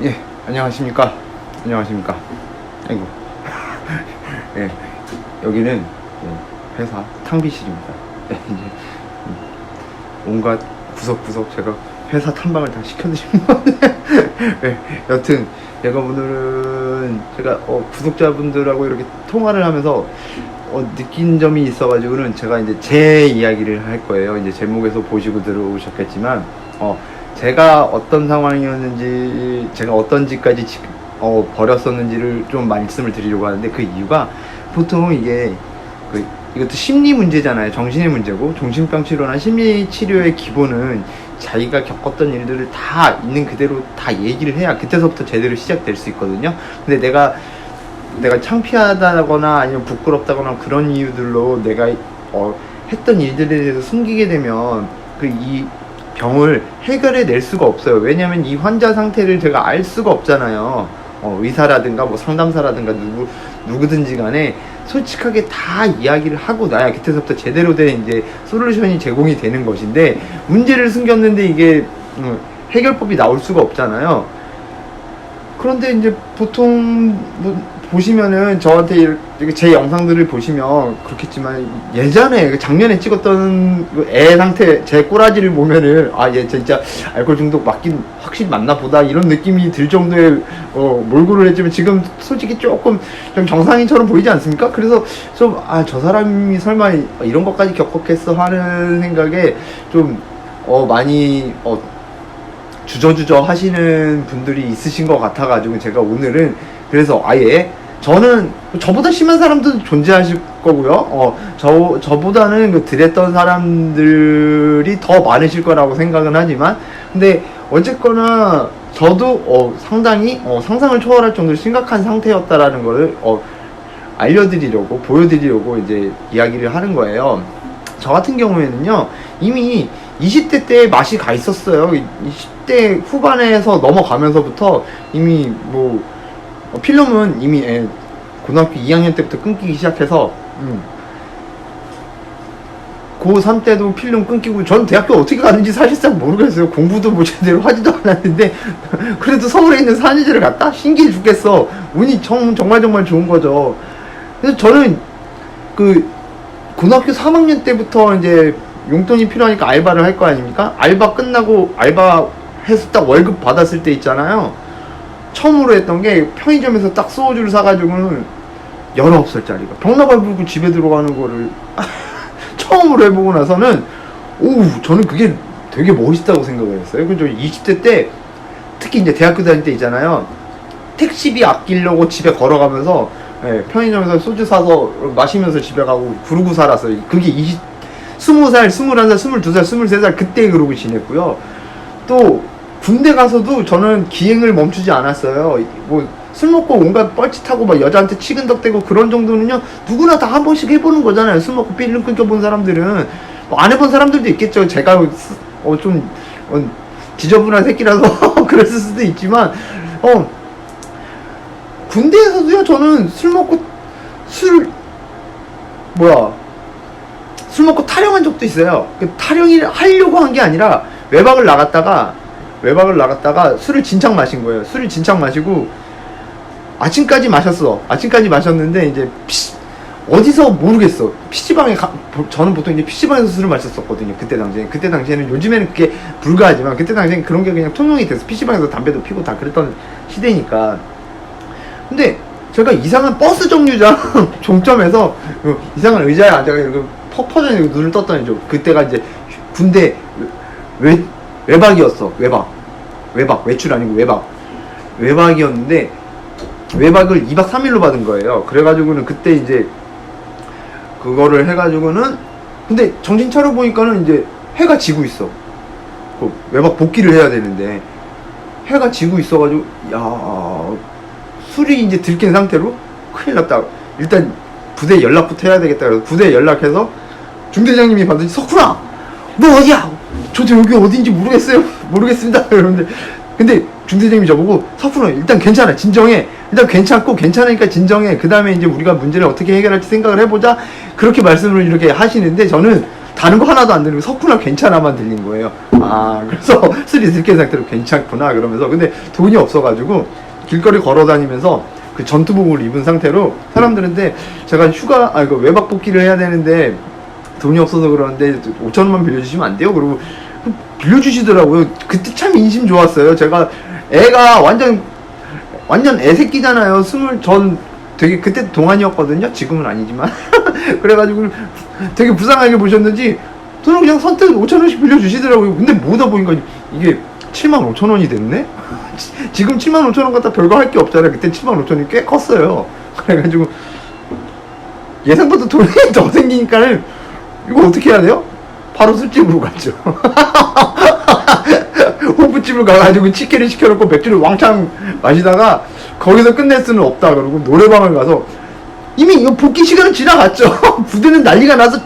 예, 안녕하십니까. 안녕하십니까. 아이고. 예, 여기는 회사 탕비실입니다. 예, 이제 온갖 구석구석 제가 회사 탐방을 다 시켜드린 건데. 예, 여튼 제가 오늘은 제가 구독자분들하고 이렇게 통화를 하면서 느낀 점이 있어가지고는 제가 이제 제 이야기를 할 거예요. 이제 제목에서 보시고 들어오셨겠지만 제가 어떤 상황이었는지, 제가 어떤 짓까지 버렸었는지를 좀 말씀을 드리려고 하는데, 그 이유가 보통 이것도 심리 문제잖아요. 정신의 문제고, 정신병 치료나 심리 치료의 기본은 자기가 겪었던 일들을 다 있는 그대로 다 얘기를 해야 그때서부터 제대로 시작될 수 있거든요. 근데 내가 창피하다거나 아니면 부끄럽다거나 그런 이유들로 내가 했던 일들에 대해서 숨기게 되면 이 병을 해결해 낼 수가 없어요. 왜냐면 이 환자 상태를 제가 알 수가 없잖아요. 의사라든가 뭐 상담사라든가 누구든지 간에 솔직하게 다 이야기를 하고 나야 그때서부터 제대로 된 이제 솔루션이 제공이 되는 것인데, 문제를 숨겼는데 이게 해결법이 나올 수가 없잖아요. 그런데 이제 보통 보시면은 저한테 이렇게 제 영상들을 보시면 그렇겠지만, 예전에 작년에 찍었던 애 상태 제 꼬라지를 보면은 얘 진짜 알코올 중독 맞긴 확실히 맞나 보다 이런 느낌이 들 정도의 몰골을 했지만, 지금 솔직히 조금 좀 정상인처럼 보이지 않습니까? 그래서 좀 저 사람이 설마 이런 것까지 겪었겠어 하는 생각에 좀 많이 주저주저 하시는 분들이 있으신 것 같아가지고, 제가 오늘은 그래서 아예 저는 저보다 심한 사람도 존재하실 거고요. 저보다는 드랬던 사람들이 더 많으실 거라고 생각은 하지만, 근데 어쨌거나 저도 상당히 상상을 초월할 정도로 심각한 상태였다라는 거를 알려드리려고, 보여드리려고 이제 이야기를 하는 거예요. 저 같은 경우에는요, 이미 20대 때 맛이 가 있었어요. 20대 후반에서 넘어가면서부터 이미 필름은 이미 고등학교 2학년 때부터 끊기기 시작해서 고3 때도 필름 끊기고, 전 대학교 어떻게 갔는지 사실상 모르겠어요. 공부도 뭐 제대로 하지도 않았는데 그래도 서울에 있는 산의제를 갔다? 신기해 죽겠어. 운이 정말 좋은 거죠. 그래서 저는 고등학교 3학년 때부터 이제 용돈이 필요하니까 알바를 할 거 아닙니까? 알바 끝나고 알바 해서 딱 월급 받았을 때 있잖아요. 처음으로 했던 게 편의점에서 딱 소주를 사가지고는 19살짜리가 병나발 불고 집에 들어가는 거를 처음으로 해보고 나서는 저는 그게 되게 멋있다고 생각을 했어요. 그죠? 20대 때 특히 이제 대학교 다닐 때 있잖아요. 택시비 아끼려고 집에 걸어가면서 편의점에서 소주 사서 마시면서 집에 가고 그러고 살았어요. 그게 20살, 21살, 22살, 23살 그때 그러고 지냈고요. 또 군대 가서도 저는 기행을 멈추지 않았어요. 술 먹고 온갖 뻘짓하고 막 여자한테 치근덕대고 그런 정도는요, 누구나 다 한 번씩 해보는 거잖아요. 술 먹고 필름 끊겨본 사람들은 안 해본 사람들도 있겠죠. 제가 좀 지저분한 새끼라서 그랬을 수도 있지만, 군대에서도요, 저는 술 먹고 타령한 적도 있어요. 타령을 하려고 한 게 아니라 외박을 나갔다가 술을 진창 마신 거예요. 술을 진창 마시고 아침까지 마셨는데 이제 어디서 모르겠어. PC방에 저는 보통 이제 PC방에서 술을 마셨었거든요. 그때 당시에는 요즘에는 그게 불가하지만, 그때 당시에는 그런 게 그냥 통용이 돼서 PC방에서 담배도 피고 다 그랬던 시대니까. 근데 제가 이상한 버스 정류장 종점에서 이상한 의자에 앉아가지고 퍽 퍼져서 눈을 떴더니, 그때가 이제 군대 외박이었어. 외출 아니고 외박이었는데, 외박을 2박 3일로 받은 거예요. 그래가지고는 그때 이제 그거를 해가지고는, 근데 정신 차려보니까는 이제 해가 지고 있어. 외박 복귀를 해야 되는데 해가 지고 있어가지고, 술이 이제 들킨 상태로 큰일 났다. 일단 부대 연락부터 해야 되겠다. 그래서 부대에 연락해서 중대장님이 받더니, 석훈아 너 어디야? 저도 여기 어딘지 모르겠습니다. 그러는데, 근데 중대장님이 저보고, 석훈아 일단 괜찮아, 진정해. 일단 괜찮으니까 진정해. 그 다음에 이제 우리가 문제를 어떻게 해결할지 생각을 해보자. 그렇게 말씀을 이렇게 하시는데, 저는 다른 거 하나도 안 들리고 석훈아 괜찮아만 들린 거예요. 그래서 술이 들깬 상태로 괜찮구나 그러면서, 근데 돈이 없어가지고 길거리 걸어 다니면서 그 전투복을 입은 상태로 사람들한테 제가 그 외박 복귀를 해야 되는데 돈이 없어서 그러는데 5,000원만 빌려주시면 안 돼요? 그러고 빌려주시더라고요. 그때 참 인심 좋았어요. 제가 애가 완전 애새끼잖아요. 전 되게 그때 동안이었거든요. 지금은 아니지만. 그래가지고 되게 불쌍하게 보셨는지 저는 그냥 선뜻 5,000원씩 빌려주시더라고요. 근데 모으다 보니까 이게 75,000원이 됐네? 지금 75,000원 갖다 별거 할 게 없잖아요. 그때 75,000원이 꽤 컸어요. 그래가지고 예상보다 돈이 더 생기니까는 이거 어떻게 해야 돼요? 바로 술집으로 갔죠. 호프집을 가가지고 치킨을 시켜놓고 맥주를 왕창 마시다가 거기서 끝낼 수는 없다 그러고 노래방을 가서, 이미 이거 복귀 시간은 지나갔죠. 부대는 난리가 나서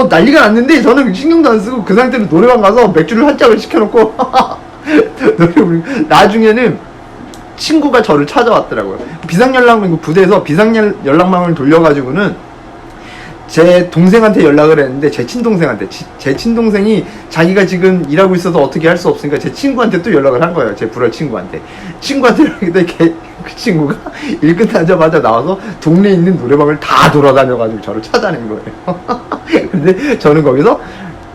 난리가 났는데 저는 신경도 안 쓰고 그 상태로 노래방 가서 맥주를 한 짝을 시켜놓고 노래 부르고, 나중에는 친구가 저를 찾아왔더라고요. 비상연락망, 부대에서 비상연락망을 돌려가지고는 제 동생한테 연락을 했는데, 제 친동생이 자기가 지금 일하고 있어서 어떻게 할 수 없으니까 제 친구한테 또 연락을 한 거예요. 제 불알 친구한테 연락했는데 그 친구가 일 끝나자마자 나와서 동네에 있는 노래방을 다 돌아다녀가지고 저를 찾아낸 거예요. 근데 저는 거기서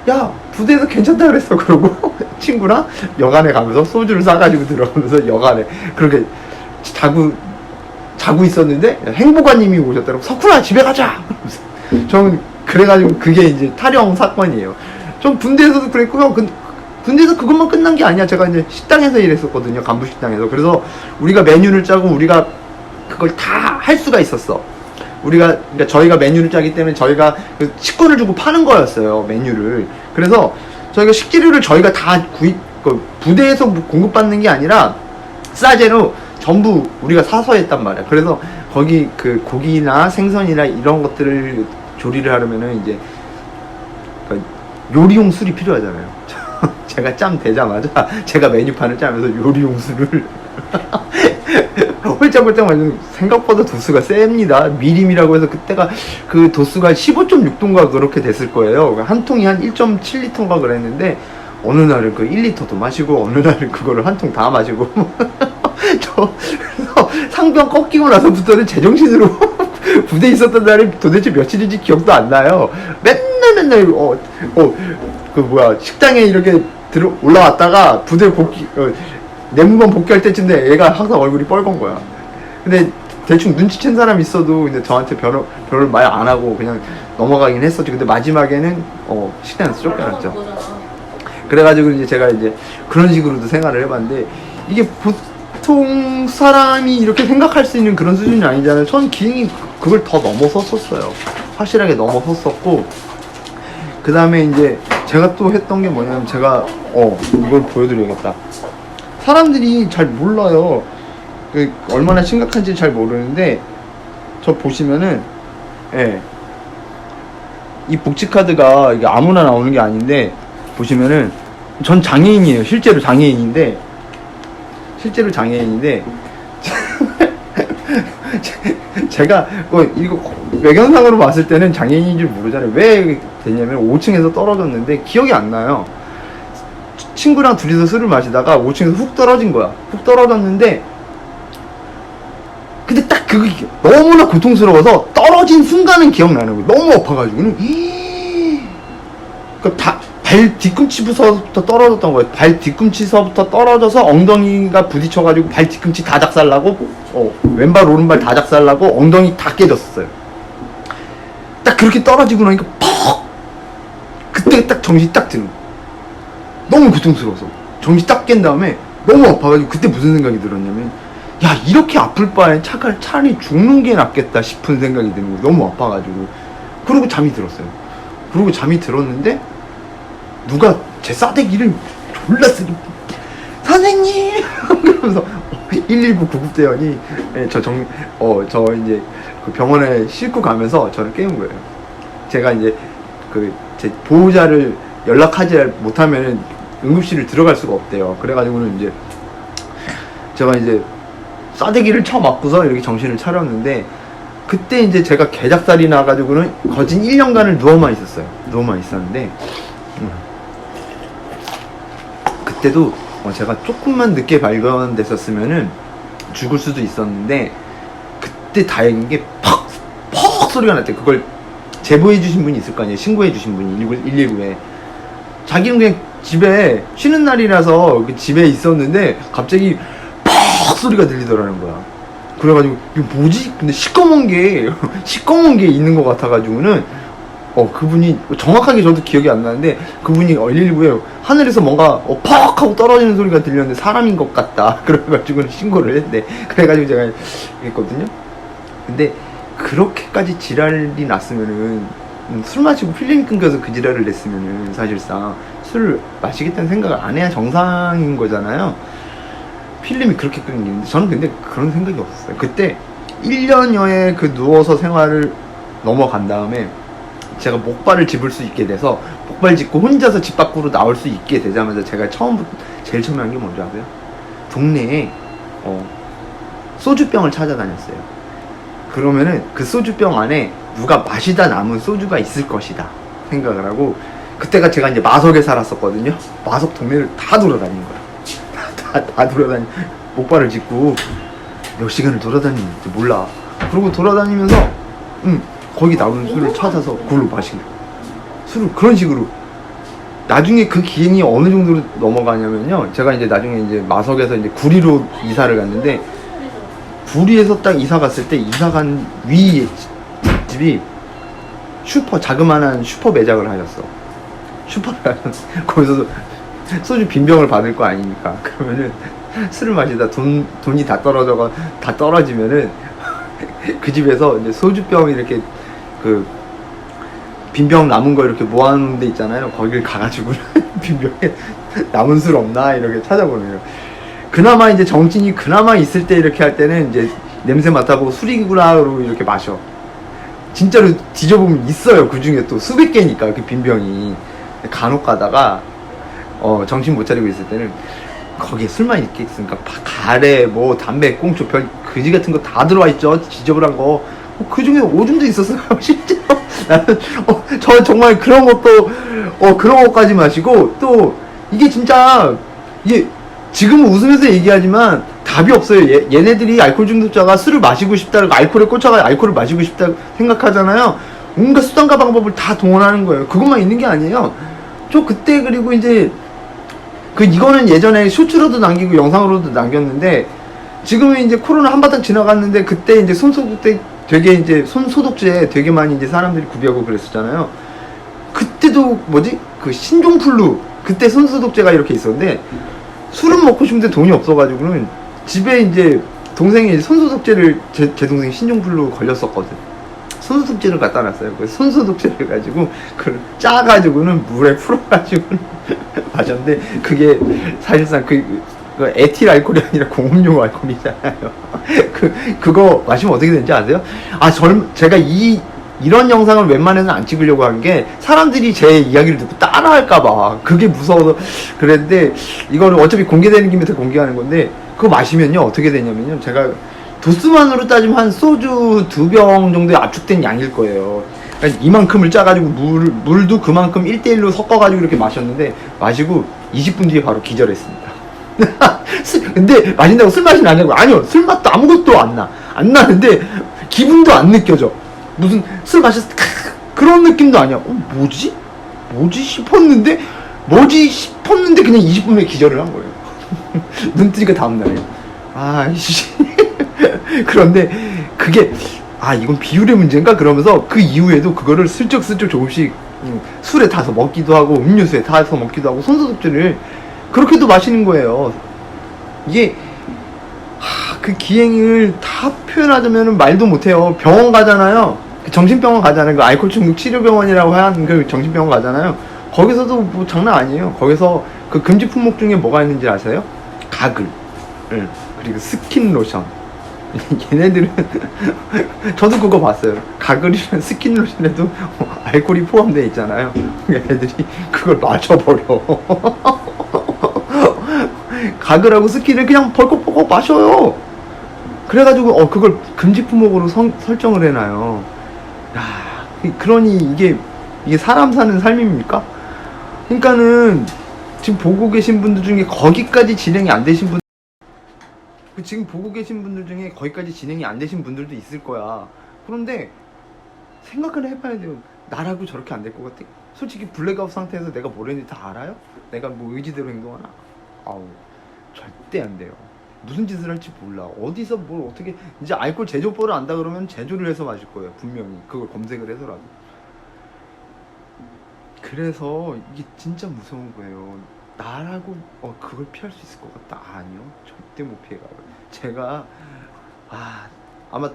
야, 부대에서 괜찮다 그랬어 그러고 친구랑 여관에 가면서 소주를 싸가지고 들어가면서 여관에 그렇게 자고 있었는데 행보관님이 오셨더라고. 석훈아 집에 가자. 저는 그래가지고 그게 이제 탈영 사건이에요. 전 군대에서도 그랬고요. 군대에서 그것만 끝난 게 아니야. 제가 이제 식당에서 일했었거든요. 간부 식당에서. 그래서 우리가 메뉴를 짜고 우리가 그걸 다 할 수가 있었어. 그러니까 저희가 메뉴를 짜기 때문에 저희가 그 식권을 주고 파는 거였어요. 메뉴를. 그래서 저희가 식재료를 저희가 다 부대에서 공급받는 게 아니라 싸제로 전부 우리가 사서 했단 말이야. 그래서 거기 그 고기나 생선이나 이런 것들을 조리를 하려면은 이제 요리용 술이 필요하잖아요. 제가 짬 되자마자 제가 메뉴판을 짜면서 요리용 술을 홀짝홀짝 마시면 생각보다 도수가 셉니다. 미림이라고 해서 그때가 그 도수가 15.6도인가 그렇게 됐을 거예요. 한 통이 한 1.7리터인가 그랬는데 어느 날은 그 1리터도 마시고 어느 날은 그거를 한 통 다 마시고 그래서 상병 꺾이고 나서부터는 제정신으로 부대에 있었던 날이 도대체 며칠인지 기억도 안 나요. 맨날 식당에 이렇게 올라왔다가 부대 내무반 복귀할 때쯤 돼 애가 항상 얼굴이 뻘건 거야. 근데 대충 눈치챈 사람 있어도 근데 저한테 별로 말 안 하고 그냥 넘어가긴 했었지. 근데 마지막에는 식당에서 쫓겨났죠. 그래가지고 이제 제가 이제 그런 식으로도 생활을 해봤는데, 이게 보통 사람이 이렇게 생각할 수 있는 그런 수준이 아니잖아요. 전 기능이 그걸 더 넘어섰었어요. 확실하게 넘어섰었고, 그 다음에 이제 제가 또 했던 게 뭐냐면, 제가 이걸 보여드려야겠다. 사람들이 잘 몰라요. 얼마나 심각한지 잘 모르는데, 저 보시면은 이 복지카드가 이게 아무나 나오는 게 아닌데, 보시면은 전 장애인이에요. 실제로 장애인인데 제가 이거 외견상으로 봤을 때는 장애인인 줄 모르잖아요. 왜 됐냐면 5층에서 떨어졌는데 기억이 안 나요. 친구랑 둘이서 술을 마시다가 5층에서 훅 떨어진 거야. 훅 떨어졌는데 근데 딱 그게 너무나 고통스러워서 떨어진 순간은 기억나는 거예요. 너무 아파가지고는 발 뒤꿈치부터 떨어졌던 거예요. 발 뒤꿈치서부터 떨어져서 엉덩이가 부딪혀가지고 발 뒤꿈치 다 작살나고 왼발 오른발 다 작살나고 엉덩이 다 깨졌어요. 딱 그렇게 떨어지고 나니까 퍽! 그때 딱 정신이 딱 드는 거예요. 너무 고통스러워서 정신 딱 깬 다음에 너무 아파가지고 그때 무슨 생각이 들었냐면, 야, 이렇게 아플 바엔 차라리 죽는 게 낫겠다 싶은 생각이 드는 거예요. 너무 아파가지고. 그러고 잠이 들었어요. 그러고 잠이 들었는데 누가 제 싸대기를 졸라 쓰고 선생님 그러면서 119 구급대원이 저 이제 그 병원에 싣고 가면서 저를 깨운 거예요. 제가 이제 제 보호자를 연락하지 못하면 응급실을 들어갈 수가 없대요. 그래가지고는 이제 제가 이제 싸대기를 쳐맞고서 이렇게 정신을 차렸는데, 그때 이제 제가 개작살이 나가지고는 거진 1년간을 누워만 있었어요. 누워만 있었는데 그때도 제가 조금만 늦게 발견됐었으면은 죽을 수도 있었는데, 그때 다행인 게 퍽 소리가 났대. 그걸 제보해 주신 분이 있을 거 아니에요. 신고해 주신 분이 119에. 자기는 그냥 집에 쉬는 날이라서 그 집에 있었는데 갑자기 퍽 소리가 들리더라는 거야. 그래가지고 이게 뭐지? 근데 시꺼먼 게 있는 것 같아가지고는 그분이 정확하게 저도 기억이 안 나는데, 그분이 119에 하늘에서 뭔가 퍽 하고 떨어지는 소리가 들렸는데 사람인 것 같다 그래가지고 신고를 했는데, 그래가지고 제가 했거든요. 근데 그렇게까지 지랄이 났으면은, 술 마시고 필름 끊겨서 그 지랄을 냈으면은 사실상 술을 마시겠다는 생각을 안 해야 정상인 거잖아요. 필름이 그렇게 끊기는데, 저는 근데 그런 생각이 없었어요. 그때 1년여의 그 누워서 생활을 넘어간 다음에 제가 목발을 짚을 수 있게 돼서, 목발 짚고 혼자서 집 밖으로 나올 수 있게 되자마자 제가 제일 처음에 한 게 뭔지 아세요? 동네에 소주병을 찾아다녔어요. 그러면은 그 소주병 안에 누가 마시다 남은 소주가 있을 것이다 생각을 하고, 그때가 제가 이제 마석에 살았었거든요. 마석 동네를 다 돌아다닌 거야. 다 돌아다니, 목발을 짚고 몇 시간을 돌아다니는지 몰라. 그리고 돌아다니면서 거기 나오는 술을 찾아서 그걸로 마시는 거야. 술을 그런 식으로. 나중에 그 기행이 어느 정도로 넘어가냐면요, 제가 이제 나중에 이제 마석에서 이제 구리로 이사를 갔는데, 구리에서 딱 이사 갔을 때 이사 간 위 집이 자그마한 슈퍼 매장을 하셨어. 슈퍼를 하셨어. 거기서 소주 빈병을 받을 거 아닙니까? 그러면은 술을 마시다 돈이 다 떨어지면은 그 집에서 이제 소주병 이렇게 그 빈병 남은 거 이렇게 모아놓은 데 있잖아요. 거기를 가가지고 빈병에 남은 술 없나 이렇게 찾아보네요. 그나마 이제 정신이 그나마 있을 때 이렇게 할 때는 이제 냄새 맡아보고 술이구나로 이렇게 마셔. 진짜로 뒤져보면 있어요. 그 중에 또 수백 개니까 그 빈병이. 간혹 가다가 정신 못 차리고 있을 때는 거기에 술만 있겠습니까? 가래, 뭐 담배, 꽁초, 별 그지 같은 거 다 들어와 있죠. 지저분한 거. 그 중에 오줌도 있었어요. 실제로. 나는 저 정말 그런 것도 그런 것까지 마시고, 또 이게 진짜 이게 지금은 웃으면서 얘기하지만 답이 없어요. 얘네들이 알코올 중독자가 술을 마시고 싶다고, 알코올에 꽂혀가 알코올을 마시고 싶다고 생각하잖아요. 온갖 수단과 방법을 다 동원하는 거예요. 그것만 있는 게 아니에요. 저 그때, 그리고 이제 이거는 예전에 쇼츠로도 남기고 영상으로도 남겼는데, 지금은 이제 코로나 한바탕 지나갔는데, 그때 이제 손소독제 되게 이제 손소독제 되게 많이 이제 사람들이 구비하고 그랬었잖아요. 그때도 그 신종플루, 그때 손소독제가 이렇게 있었는데, 술은 먹고 싶은데 돈이 없어가지고는 집에 이제 동생이 손소독제를, 제 동생이 신종플루 걸렸었거든. 손소독제를 갖다 놨어요. 그 손소독제를 가지고 그걸 짜가지고는 물에 풀어가지고 마셨는데, 그게 사실상 그 에틸 알코올이 아니라 공업용 알코올이잖아요. 그거 마시면 어떻게 되는지 아세요? 제가 이런 영상을 웬만해서는 안 찍으려고 한 게, 사람들이 제 이야기를 듣고 따라할까봐 그게 무서워서 그랬는데, 이거를 어차피 공개되는 김에 다 공개하는 건데, 그거 마시면요 어떻게 되냐면요, 제가 도수만으로 따지면 한 소주 2병 정도의 압축된 양일 거예요. 그러니까 이만큼을 짜가지고 물도 그만큼 1대1로 섞어가지고 이렇게 마셨는데, 마시고 20분 뒤에 바로 기절했습니다. 근데 마신다고 술 맛이 나냐고? 아니요, 술 맛도 아무것도 안 나는데 기분도 안 느껴져. 무슨 술 마셨을 때 그런 느낌도 아니야. 뭐지 싶었는데 그냥 20분 후에 기절을 한 거예요. 눈 뜨니까 다음날에. 아이씨. 그런데 그게 이건 비율의 문제인가? 그러면서 그 이후에도 그거를 슬쩍슬쩍 조금씩 술에 타서 먹기도 하고, 음료수에 타서 먹기도 하고, 손소독제를 그렇게도 마시는 거예요. 이게 그 기행을 다 표현하자면 말도 못해요. 병원 가잖아요. 정신병원 가잖아요. 그 알코올 중독 치료병원이라고 하는 그 정신병원 가잖아요. 거기서도 뭐 장난 아니에요. 거기서 그 금지 품목 중에 뭐가 있는지 아세요? 가글, 그리고 스킨 로션. 얘네들은 저도 그거 봤어요. 가글이랑 스킨 로션에도 알코올이 포함되어 있잖아요. 얘네들이 그걸 마셔버려. 가글하고 스킨을 그냥 벌컥벌컥 마셔요. 그래가지고 그걸 금지 품목으로 설정을 해놔요. 그러니 이게 사람 사는 삶입니까? 그러니까는 지금 보고 계신 분들 중에 거기까지 진행이 안 되신 분, 지금 보고 계신 분들 중에 거기까지 진행이 안 되신 분들도 있을 거야. 그런데 생각을 해봐야 돼요. 나라고 저렇게 안 될 것 같아? 솔직히 블랙아웃 상태에서 내가 뭘 했는지 다 알아요? 내가 뭐 의지대로 행동하나? 아우, 절대 안 돼요. 무슨 짓을 할지 몰라. 어디서 뭘 어떻게, 이제 알코올 제조법을 안다 그러면 제조를 해서 마실 거예요. 분명히. 그걸 검색을 해서라도. 그래서 이게 진짜 무서운 거예요. 나라고 그걸 피할 수 있을 것 같다? 아니요. 절대 못 피해가요. 제가 아마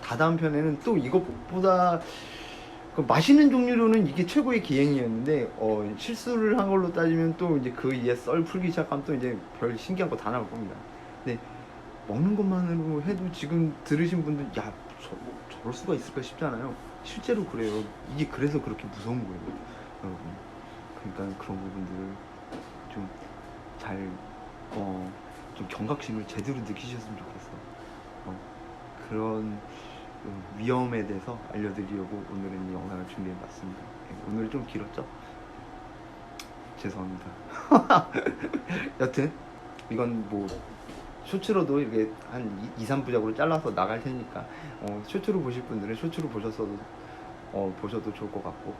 다다음 편에는 또 이것보다 그 마시는 종류로는 이게 최고의 기행이었는데 실수를 한 걸로 따지면 또 이제 그 이에 썰 풀기 시작하면 또 이제 별 신기한 거 다 나올 겁니다. 근데 먹는 것만으로 해도 지금 들으신 분들 저럴 수가 있을까 싶잖아요. 실제로 그래요. 이게 그래서 그렇게 무서운 거예요, 여러분. 그러니까 그런 부분들을 좀 잘 좀 경각심을 제대로 느끼셨으면 좋겠어. 그런 위험에 대해서 알려드리려고 오늘은 이 영상을 준비해봤습니다. 오늘 좀 길었죠? 죄송합니다. 여튼 이건 뭐 쇼츠로도 이렇게 한 2, 3부작으로 잘라서 나갈 테니까 쇼츠로 보실 분들은 쇼츠로 보셔도 좋을 것 같고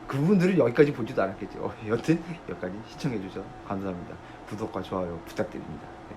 그분들은 여기까지 보지도 않았겠죠. 여튼 여기까지 시청해주셔서 감사합니다. 구독과 좋아요 부탁드립니다. 네.